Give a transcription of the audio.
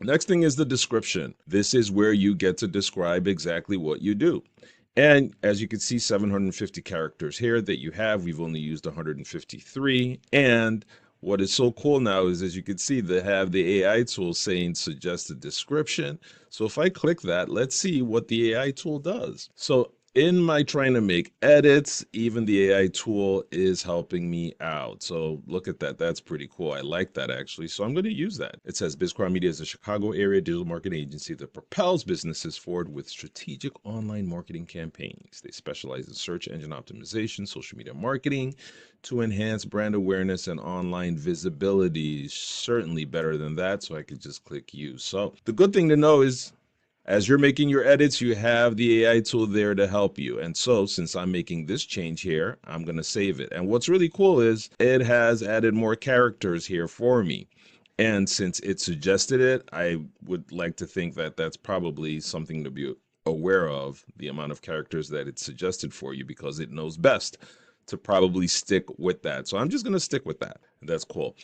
Next thing is the description. This is where you get to describe exactly what you do. And as you can see, 750 characters here that you have. We've only used 153. And what is so cool now is, as you can see, they have the AI tool saying suggested description. So if I click that, let's see what the AI tool does. So in my trying to make edits, even the AI tool is helping me out. So look at that. That's pretty cool. I like that, actually. So I'm going to use that. It says BizCrown Media is a Chicago area digital marketing agency that propels businesses forward with strategic online marketing campaigns. They specialize in search engine optimization, social media marketing to enhance brand awareness and online visibility. Certainly better than that. So I could just click use. So the good thing to know is, as you're making your edits, you have the AI tool there to help you. And so since I'm making this change here, I'm going to save it. And what's really cool is it has added more characters here for me. And since it suggested it, I would like to think that that's probably something to be aware of, the amount of characters that it suggested for you, because it knows best to probably stick with that. So I'm just going to stick with that. That's cool.